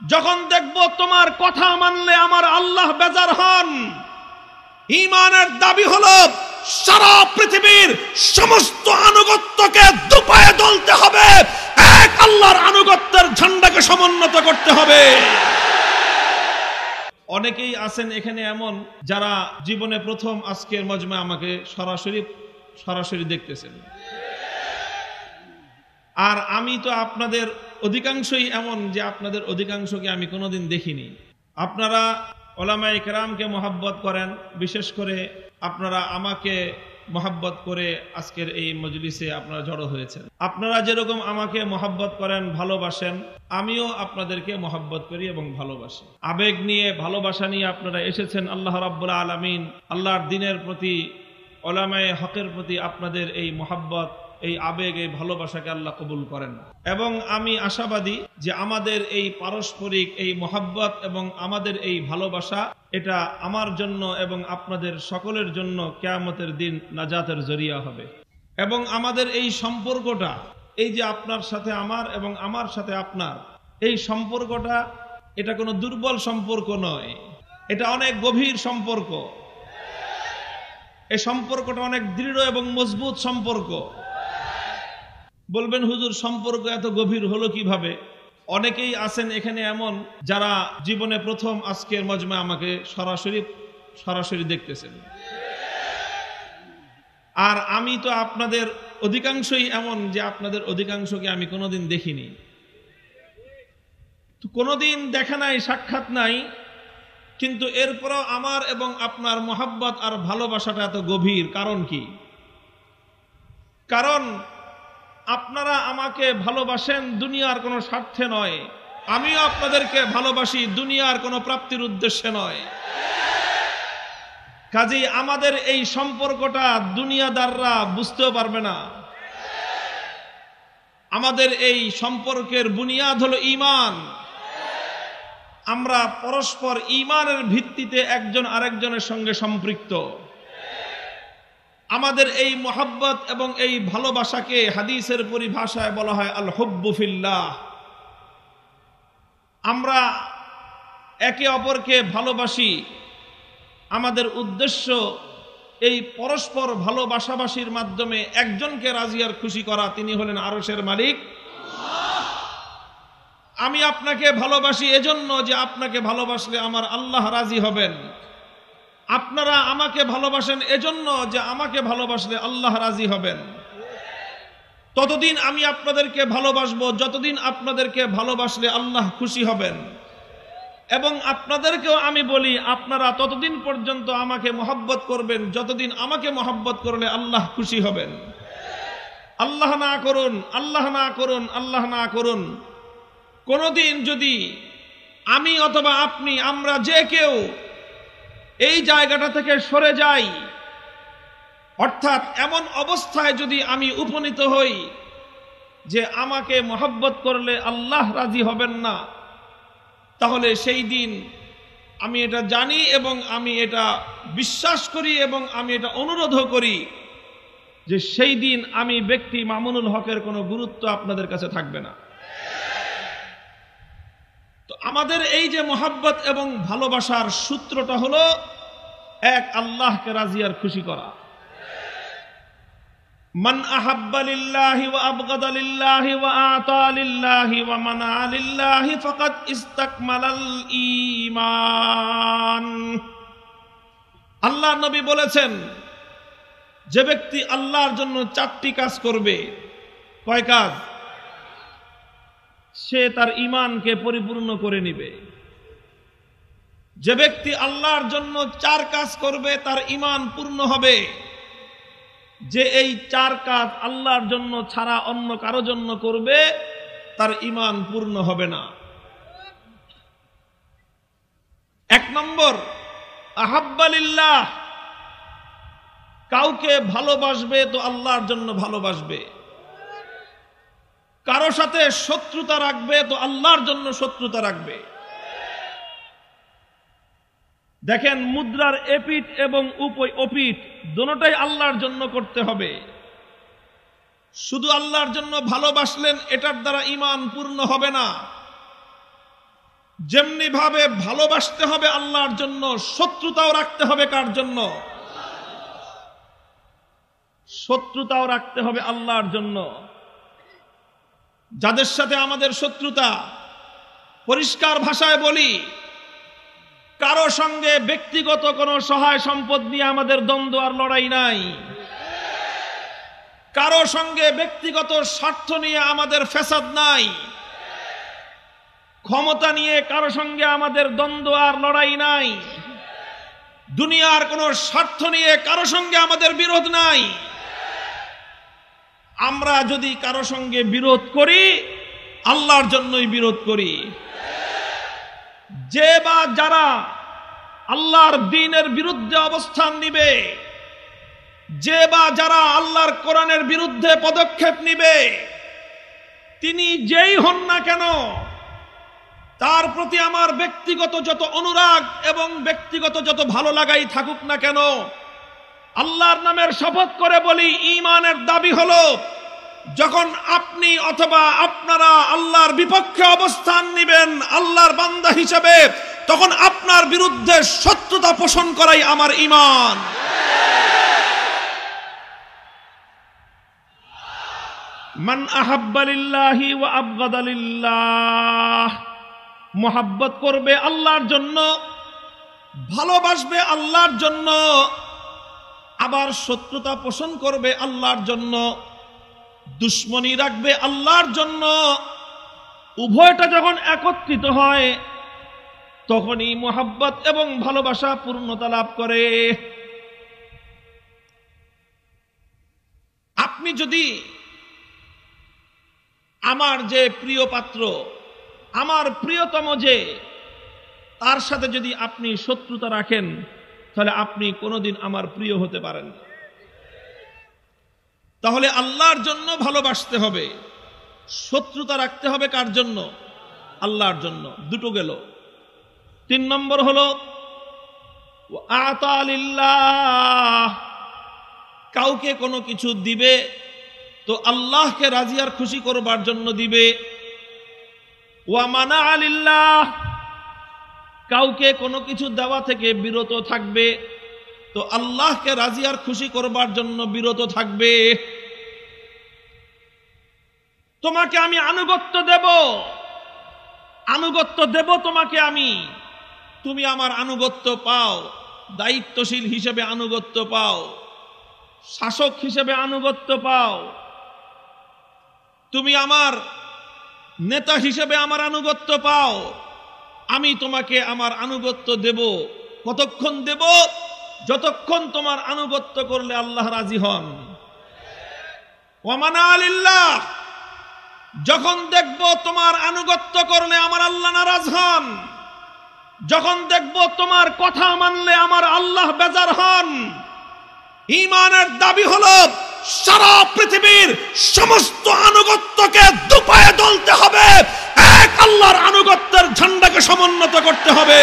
যখন দেখব তোমার কথা মানলে আমার আল্লাহ বেজার হন, ঈমানের দাবি হলো সারা পৃথিবীর সমস্ত আনুগত্যকে দুপায়ে দলতে হবে, এক আল্লাহর আনুগত্যের ঝান্ডাকে সমুন্নত করতে হবে। অনেকেই আছেন এখানে এমন যারা জীবনে প্রথম আজকের মজমা আমাকে সরাসরি দেখতেছেন, আর আমি তো আপনাদের অধিকাংশই এমন যে আপনাদের অধিকাংশকে আমি কোনোদিন দেখিনি। আপনারা ওলামায়ে কেরামকে মহব্বত করেন, বিশেষ করে আপনারা আমাকে মহব্বত করে আজকের এই মজলিসে আপনারা জড়ো হয়েছেন। আপনারা যেরকম আমাকে মহব্বত করেন, ভালোবাসেন, আমিও আপনাদেরকে মহব্বত করি এবং ভালোবাসি। আবেগ নিয়ে, ভালোবাসা নিয়ে আপনারা এসেছেন। আল্লাহ রাব্বুল আলামিন আল্লাহর দ্বীনের প্রতি, ওলামায়ে হকের প্রতি আপনাদের এই মহব্বত, এই আবেগ, এই ভালোবাসাকে আল্লাহ কবুল করেন। এবং আমি আশাবাদী যে আমাদের এই পারস্পরিক এই মহব্বত এবং আমাদের এই ভালোবাসা, এটা আমার জন্য এবং আপনাদের সকলের জন্য কিয়ামতের দিন নাজাতের জরিয়া হবে। এবং আমাদের এই সম্পর্কটা, এই যে আপনার সাথে আমার এবং আমার সাথে আপনার এই সম্পর্কটা, এটা কোনো দুর্বল সম্পর্ক নয়, এটা অনেক গভীর সম্পর্ক। এই সম্পর্কটা অনেক দৃঢ় এবং মজবুত সম্পর্ক। বলবেন হুজুর সম্পর্ক এত গভীর হলো কিভাবে? অনেকেই আছেন এখানে এমন যারা জীবনে প্রথম আজকের মজমা আমাকে সরাসরি দেখতেছেন, আর আমি তো আপনাদের অধিকাংশই এমন যে আপনাদের অধিকাংশকে আমি কোনোদিন দেখিনি। তো কোনোদিন দেখা নাই, সাক্ষাৎ নাই, কিন্তু এরপরও আমার এবং আপনার মহব্বত আর ভালোবাসাটা এত গভীর। কারণ কি? কারণ আপনারা আমাকে ভালোবাসেন দুনিয়ার কোনো স্বার্থে নয়, আমিও আপনাদেরকে ভালোবাসি দুনিয়ার কোনো প্রাপ্তির উদ্দেশ্যে নয়। কাজেই আমাদের এই সম্পর্কটা দুনিয়াদাররা বুঝতেও পারবে না। আমাদের এই সম্পর্কের বুনিয়াদ হলো ঈমান। আমরা পরস্পর ঈমানের ভিত্তিতে একজন আরেকজনের সঙ্গে সম্পৃক্ত। আমাদের এই মুহাব্বত এবং এই ভালোবাসাকে হাদিসের পরিভাষায় বলা হয় আল হুব্বু ফিল্লাহ। আমরা একে অপরকে ভালোবাসি, আমাদের উদ্দেশ্য এই পরস্পর ভালোবাসাবাসির মাধ্যমে একজনকে রাজি আর খুশি করা, তিনি হলেন আরশের মালিক। আমি আপনাকে ভালোবাসি এজন্য যে আপনাকে ভালোবাসলে আমার আল্লাহ রাজি হবেন। আপনারা আমাকে ভালোবাসেন এজন্য যে আমাকে ভালোবাসলে আল্লাহ রাজি হবেন। ততদিন আমি আপনাদেরকে ভালোবাসবো যতদিন আপনাদেরকে ভালোবাসলে আল্লাহ খুশি হবেন। এবং আপনাদেরকেও আমি বলি, আপনারা ততদিন পর্যন্ত আমাকে মহব্বত করবেন যতদিন আমাকে মহব্বত করলে আল্লাহ খুশি হবেন। আল্লাহ না করুন, আল্লাহ না করুন, আল্লাহ না করুন, কোনদিন যদি আমি অথবা আপনি, আমরা যে কেউ এই জায়গাটা থেকে সরে যাই, অর্থাৎ এমন অবস্থায় যদি আমি উপনীত হই যে আমাকে মহব্বত করলে আল্লাহ রাজি হবেন না, তাহলে সেই দিন আমি এটা জানি এবং আমি এটা বিশ্বাস করি এবং আমি এটা অনুরোধও করি যে সেই দিন আমি ব্যক্তি মামুনুল হকের কোনো গুরুত্ব আপনাদের কাছে থাকবে না। তো আমাদের এই যে মহব্বত এবং ভালোবাসার সূত্রটা হলো এক, আল্লাহকে রাজি আর খুশি করা। মান আহাব্বা লিল্লাহি ওয়া আবগাদা লিল্লাহি ওয়া আতা লিল্লাহি ওয়া মানা লিল্লাহি ফাকাদ ইসতাকমালাল ঈমান। আল্লাহর নবী বলেছেন, যে ব্যক্তি আল্লাহর জন্য 4টি কাজ করবে, কয় কাজ? সে তার ঈমানকে পরিপূর্ণ করে নিবে। যে ব্যক্তি আল্লাহর জন্য 4 কাজ করবে তার ঈমান পূর্ণ হবে। যে এই 4 কাজ আল্লাহর জন্য ছাড়া অন্য কারো জন্য করবে তার ঈমান পূর্ণ হবে না। 1 নম্বর, আহাব্বা লিল্লাহ, কাউকে ভালোবাসবে তো আল্লাহর জন্য ভালোবাসবে। কারো সাথে শত্রুতা রাখবে তো আল্লাহর জন্য শত্রুতা রাখবে। দেখেন, মুদ্রার এপিঠ এবং ওপিঠ দুটোটাই আল্লাহর জন্য করতে হবে। শুধু আল্লাহর জন্য ভালোবাসলেন এটার দ্বারা ঈমান পূর্ণ হবে না। যেমনি ভাবে ভালোবাসতে হবে আল্লাহর জন্য, শত্রুতাও রাখতে হবে কার জন্য? শত্রুতাও রাখতে হবে আল্লাহর জন্য। যাদের সাথে আমাদের শত্রুতা, পরিষ্কার ভাষায় বলি, কারো সঙ্গে ব্যক্তিগত কোনো সহায় সম্পদ নিয়ে আমাদের দ্বন্দ্ব আর লড়াই নাই। কারো সঙ্গে ব্যক্তিগত স্বার্থ নিয়ে আমাদের ফ্যাসাদ নাই। ক্ষমতা নিয়ে কারো সঙ্গে আমাদের দ্বন্দ্ব আর লড়াই নাই। দুনিয়ার কোনো স্বার্থ নিয়ে কারো সঙ্গে আমাদের বিরোধ নাই। আমরা যদি কারো সঙ্গে বিরোধ করি, আল্লাহর জন্যই বিরোধ করি। যে বা যারা আল্লাহর দ্বীনের বিরুদ্ধে অবস্থান নিবে, যে বা যারা আল্লাহর কোরআনের বিরুদ্ধে পদক্ষেপ নিবে, তিনি যেই হন না কেন, তার প্রতি আমার ব্যক্তিগত যত অনুরাগ এবং ব্যক্তিগত যত ভালো লাগাই থাকুক না কেন, আল্লাহর নামের শপথ করে বলি, ঈমানের দাবি হলো যখন আপনি অথবা আপনারা আল্লাহর বিপক্ষে অবস্থান নেবেন আল্লাহর বান্দা হিসেবে, তখন আপনার বিরুদ্ধে শত্রুতা পোষণ করাই আমার ঈমান। মান আহাব্বা লিল্লাহি ওয়া আবগাদা লিল্লাহ, মুহাব্বত করবে আল্লাহর জন্য, ভালোবাসবে আল্লাহর জন্য, আবার শত্রুতা পোষণ করবে আল্লাহর জন্য, দুশ্মনী রাখবে আল্লাহর জন্য। উভয়টা যখন একত্রিত হয় তখনই মুহাব্বত এবং ভালোবাসা পূর্ণতা লাভ করে। আপনি যদি আমার যে প্রিয় পাত্র, আমার প্রিয়তম, যে তার সাথে যদি আপনি শত্রুতা রাখেন, তাহলে আপনি কোনোদিন আমার প্রিয় হতে পারেন না। তাহলে আল্লাহর জন্য ভালোবাসতে হবে, শত্রুতা রাখতে হবে কার জন্য? আল্লাহর জন্য। দুটো গেল। 3 নম্বর হলো আতা লিল্লাহ, কাউকে কোনো কিছু দিবে তো আল্লাহকে রাজি আর খুশি করবার জন্য দিবে। ওয়া মানা লিল্লাহ, কাউকে কোনো কিছু দেওয়া থেকে বিরত থাকবে তো আল্লাহকে রাজি আর খুশি করবার জন্য বিরত থাকবে। তোমাকে আমি আনুগত্য দেব তোমাকে আমি, তুমি আমার আনুগত্য পাও, দায়িত্বশীল হিসেবে আনুগত্য পাও, শাসক হিসেবে আনুগত্য পাও, তুমি আমার নেতা হিসেবে আমার আনুগত্য পাও। আমি তোমাকে আমার আনুগত্য দেব। কতক্ষণ দেব? যতক্ষণ তোমার আনুগত্য করলে আল্লাহ রাজি হন। ওয়া মানা লিল্লাহ, যখন দেখব তোমার আনুগত্য করলে আমার আল্লাহ নারাজ হন, যখন দেখব তোমার কথা মানলে আমার আল্লাহ বেজার হন। ঈমানের দাবি হলো সারা পৃথিবীর সমস্ত আনুগত্যকে দুপায়ে দলতে হবে, এক আল্লাহর আনুগত্যের ঝান্ডাকে সমুন্নত করতে হবে।